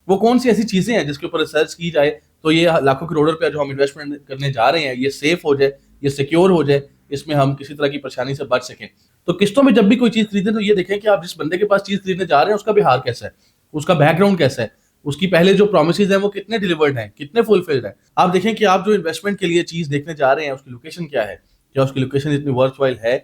वो कौन सी ऐसी चीजें हैं जिसके ऊपर रिसर्च की जाए तो ये लाखों करोड़ों रुपया जो हम इन्वेस्टमेंट करने जा रहे हैं ये सेफ हो जाए, ये सिक्योर हो जाए, इसमें हम किसी तरह की परेशानी से बच सकें। तो किस्तों में जब भी कोई चीज खरीदें तो ये देखें कि आप जिस बंदे के पास चीज खरीदने जा रहे हैं उसका बिहार कैसा है, उसका बैकग्राउंड कैसा है, उसकी पहले जो प्रोमिसेस हैं वो कितने डिलीवर्ड हैं, कितने फुलफिल्ड हैं। आप देखें कि आप जो इन्वेस्टमेंट के लिए चीज देखने जा रहे हैं उसकी लोकेशन क्या है, क्या उसकी लोकेशन इतनी वर्थवाइल है।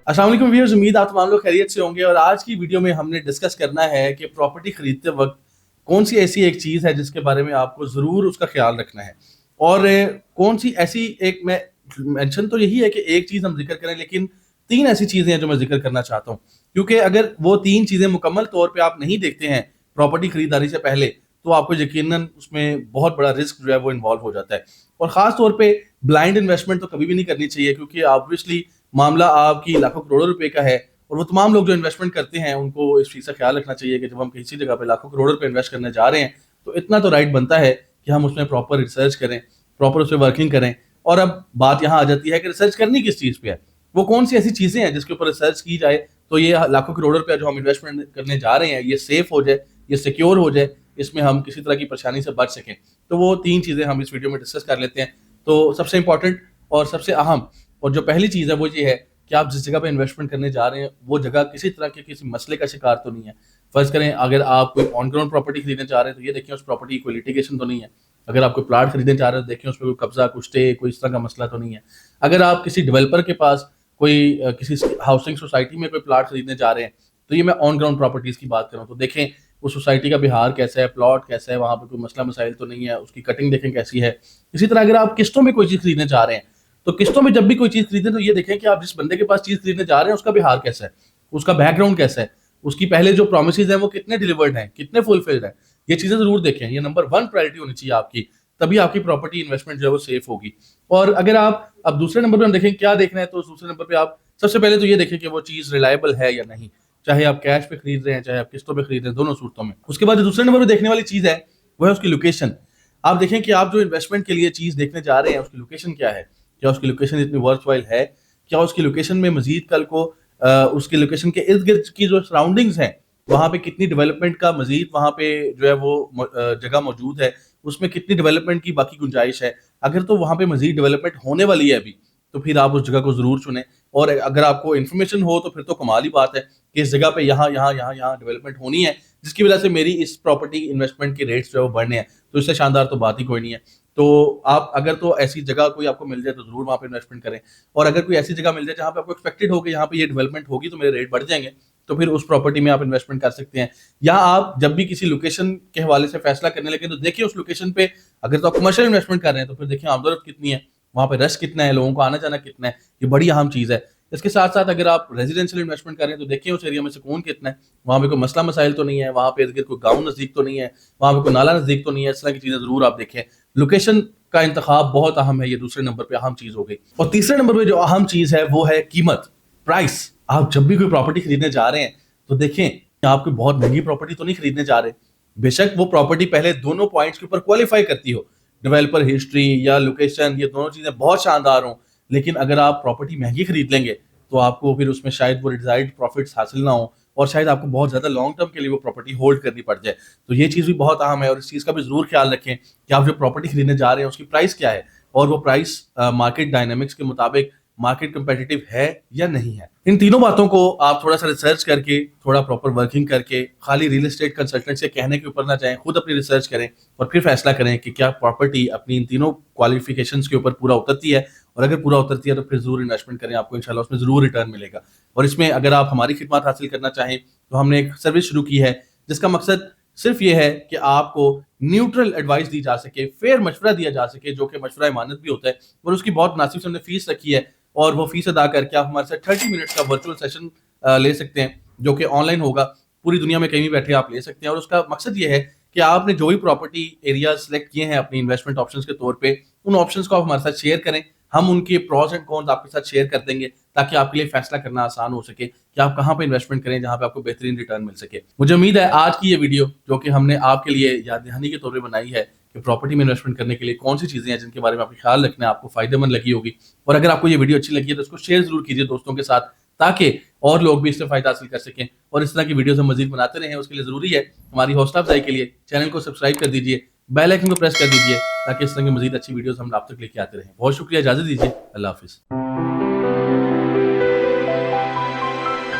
अस्सलाम वालेकुम व्यूअर्स, उम्मीद आप तमाम लोग खैरियत से होंगे। और आज की वीडियो में हमने डिस्कस करना है कि प्रॉपर्टी खरीदते वक्त कौन सी ऐसी एक चीज़ है जिसके बारे में आपको ज़रूर उसका ख्याल रखना है, और कौन सी ऐसी एक, मैं मेंशन तो यही है कि एक चीज़ हम जिक्र करें, लेकिन तीन ऐसी चीज़ें हैं जो मैं जिक्र करना चाहता हूँ। क्योंकि अगर वो तीन चीज़ें मुकम्मल तौर पर आप नहीं देखते हैं प्रॉपर्टी खरीदारी से पहले, तो आपको यकीनन उसमें बहुत बड़ा रिस्क जो है वो इन्वॉल्व हो जाता है। और ख़ास तौर पे ब्लाइंड इन्वेस्टमेंट तो कभी भी नहीं करनी चाहिए, क्योंकि ऑब्वियसली मामला आपकी लाखों करोड़ों रुपए का है। और वो तमाम लोग जो इन्वेस्टमेंट करते हैं उनको इस चीज़ का ख्याल रखना चाहिए कि जब हम किसी जगह पे लाखों करोड़ों रुपए इन्वेस्ट करने जा रहे हैं तो इतना तो राइट बनता है कि हम उसमें प्रॉपर रिसर्च करें, प्रॉपर उस पर वर्किंग करें। और अब बात यहाँ आ जाती है कि रिसर्च करनी किस चीज़ पे है, वो कौन सी ऐसी चीज़ें हैं जिसके ऊपर रिसर्च की जाए तो ये लाखों करोड़ों रुपया जो हम इन्वेस्टमेंट करने जा रहे हैं ये सेफ हो जाए, ये सिक्योर हो जाए, इसमें हम किसी तरह की परेशानी से बच सकें। तो वो तीन चीज़ें हम इस वीडियो में डिस्कस कर लेते हैं। तो सबसे इंपॉर्टेंट और सबसे अहम और जो पहली चीज़ है वो ये है कि आप जिस जगह पे इन्वेस्टमेंट करने जा रहे हैं वो जगह किसी तरह के किसी मसले का शिकार तो नहीं है। फर्ज करें अगर आप कोई ऑन ग्राउंड प्रॉपर्टी खरीदने जा रहे हैं तो ये देखें उस प्रॉपर्टी की कोई लिटिगेशन तो नहीं है। अगर आप कोई प्लाट खरीदने जा रहे हैं तो देखें उस पर कोई कब्जा, कुछ स्टे, कोई इस तरह का मसला तो नहीं है। अगर आप किसी डेवलपर के पास कोई किसी हाउसिंग सोसाइटी में कोई प्लाट खरीदने जा रहे हैं तो ये मैं ऑन ग्राउंड प्रॉपर्टीज की बात कर रहा हूँ, तो देखें उस सोसाइटी का बिहार कैसा है, प्लॉट कैसा है, वहाँ पे कोई मसला मसाइल तो नहीं है, उसकी कटिंग देखें कैसी है। इसी तरह अगर आप किस्तों में कोई चीज़ खरीदने जा रहे हैं तो किस्तों में जब भी कोई चीज़ खरीदें तो ये देखें कि आप जिस बंदे के पास चीज़ खरीदने जा रहे हैं उसका बिहार कैसा है, उसका बैकग्राउंड कैसा है, उसकी पहले जो प्रोमिसेस हैं वो कितने डिलीवर्ड हैं, कितने फुलफिल्ड हैं। ये चीज़ें ज़रूर देखें, ये नंबर वन प्रायोरिटी होनी चाहिए आपकी, तभी आपकी प्रॉपर्टी इन्वेस्टमेंट जो है वो सेफ होगी। और अगर आप अब दूसरे नंबर पर हम देखें क्या देखना है, तो दूसरे नंबर पर आप सबसे पहले तो ये देखें कि वो चीज़ रिलायबल है या नहीं, चाहे आप कैश पे खरीद रहे हैं चाहे आप किस्तों पे खरीद रहे हैं, दोनों सूरतों में। उसके बाद जो दूसरे नंबर पर देखने वाली चीज़ है वो है उसकी लोकेशन। आप देखें कि आप जो इन्वेस्टमेंट के लिए चीज़ देखने जा रहे हैं उसकी लोकेशन क्या है, क्या उसकी लोकेशन इतनी वर्थवाइल है, क्या उसकी लोकेशन में मजीद कल को उसकी लोकेशन के इर्द गिर्द की जो सराउंडिंग्स हैं वहाँ पे कितनी डेवलपमेंट का मजीद वहाँ पे जो है वो जगह मौजूद है, उसमें कितनी डेवलपमेंट की बाकी गुंजाइश है। अगर तो वहाँ पे मजीद डेवलपमेंट होने वाली है अभी, तो फिर आप उस जगह को जरूर चुनें। और अगर आपको इन्फॉर्मेशन हो तो फिर तो कमाल ही बात है कि इस जगह पे यहाँ यहाँ यहाँ यहाँ डेवलपमेंट होनी है, जिसकी वजह से मेरी इस प्रॉपर्टी इन्वेस्टमेंट के रेट्स जो है वो बढ़ने हैं। तो इससे शानदार तो बात ही कोई नहीं है। तो आप अगर तो ऐसी जगह कोई आपको मिल जाए तो जरूर वहाँ पे इन्वेस्टमेंट करें। और अगर कोई ऐसी जगह मिल जाए जहाँ पे आपको एक्सपेक्टेड हो कि यहाँ पे ये डेवलपमेंट होगी तो मेरे रेट बढ़ जाएंगे, तो फिर उस प्रॉपर्टी में आप इन्वेस्टमेंट कर सकते हैं। या आप जब भी किसी लोकेशन के हवाले से फैसला करने लगे तो देखिए उस लोकेशन पे अगर तो आप कमर्शियल इन्वेस्टमेंट कर रहे हैं तो फिर देखिए आमदोरफ्त कितनी है, वहाँ पे रश कितना है, लोगों को आना जाना कितना है, ये बड़ी अहम चीज़ है। इसके साथ साथ अगर आप रेजिडेंशियल इन्वेस्टमेंट कर रहे हैं तो देखिए उस एरिया में सुकून कितना है, वहाँ पे कोई मसला मसाइल तो नहीं है, वहाँ पे इर्द गिर्द कोई गाँव नज़दीक तो नहीं है, वहाँ पे कोई नाला नज़दीक तो नहीं है। इस तरह की चीज़ें ज़रूर आप देखें। लोकेशन का इंतखाब बहुत अहम है, ये दूसरे नंबर पे अहम चीज़ हो गई। और तीसरे नंबर पे जो अहम चीज़ है वो है कीमत, प्राइस। आप जब भी कोई प्रॉपर्टी खरीदने जा रहे हैं तो देखें आप कोई बहुत महंगी प्रॉपर्टी तो नहीं खरीदने जा रहे। बेशक वो प्रॉपर्टी पहले दोनों पॉइंट्स के ऊपर क्वालिफाई करती हो, डेवलपर हिस्ट्री या लोकेशन, ये दोनों चीज़ें बहुत शानदार हों, लेकिन अगर आप प्रॉपर्टी महंगी खरीद लेंगे तो आपको फिर उसमें शायद वो डिजायर्ड प्रॉफिट्स हासिल ना हो, और शायद आपको बहुत ज़्यादा लॉन्ग टर्म के लिए वो प्रॉपर्टी होल्ड करनी पड़ जाए। तो ये चीज़ भी बहुत अहम है, और इस चीज़ का भी ज़रूर ख्याल रखें कि आप जो प्रॉपर्टी खरीदने जा रहे हैं उसकी प्राइस क्या है, और वो प्राइस मार्केट डायनामिक्स के मुताबिक मार्केट कंपेटिटिव है या नहीं है। इन तीनों बातों को आप थोड़ा सा रिसर्च करके, थोड़ा प्रॉपर वर्किंग करके, खाली रियल एस्टेट कंसल्टेंट से कहने के ऊपर ना जाएं, खुद अपनी रिसर्च करें और फिर फैसला करें कि क्या प्रॉपर्टी अपनी इन तीनों क्वालिफिकेशंस के ऊपर पूरा उतरती है। और अगर पूरा उतरती है तो फिर जरूर इन्वेस्टमेंट करें, आपको इंशाल्लाह उसमें जरूर रिटर्न मिलेगा। और इसमें अगर आप हमारी खिदमत हासिल करना चाहें तो हमने एक सर्विस शुरू की है जिसका मकसद सिर्फ ये है कि आपको न्यूट्रल एडवाइस दी जा सके, फेयर मशवरा दिया जा सके, जो कि मशवरा इमानत भी होता है। और उसकी बहुत मुनासिब से हमने फीस रखी है, और वो फीस अदा करके आप हमारे साथ 30 मिनट्स का वर्चुअल सेशन ले सकते हैं, जो कि ऑनलाइन होगा। पूरी दुनिया में कहीं भी बैठे आप ले सकते हैं। और उसका मकसद ये है कि आपने जो भी प्रॉपर्टी एरिया सेलेक्ट किए हैं अपनी इन्वेस्टमेंट ऑप्शंस के तौर पे, उन ऑप्शंस को आप हमारे साथ शेयर करें। हम उनके प्रॉस एंड कॉन्स आपके साथ शेयर कर देंगे ताकि आपके लिए फैसला करना आसान हो सके कि आप कहाँ पे इन्वेस्टमेंट करें जहाँ पे आपको बेहतरीन रिटर्न मिल सके। मुझे उम्मीद है आज की ये वीडियो जो कि हमने आपके लिए याद दहानी के तौर पे बनाई है कि प्रॉपर्टी में इन्वेस्टमेंट करने के लिए कौन सी चीज़ें हैं जिनके बारे में आपको ख्याल रखना है, आपको फायदेमंद लगी होगी। और अगर आपको ये वीडियो अच्छी लगी है तो उसको शेयर जरूर कीजिए दोस्तों के साथ, ताकि और लोग भी इससे फायदा हासिल कर सकें और इस तरह की वीडियोस हम मजीद बनाते रहें। उसके लिए ज़रूरी है हमारी हौसला अफजाई के लिए चैनल को सब्सक्राइब कर दीजिए, बेल आइकन को प्रेस कर दीजिए ताकि इस तरह की मजीद अच्छी वीडियोस हम आप तक लेके आते रहें। बहुत शुक्रिया, इजाज़त दीजिए, अल्लाह हाफिज़।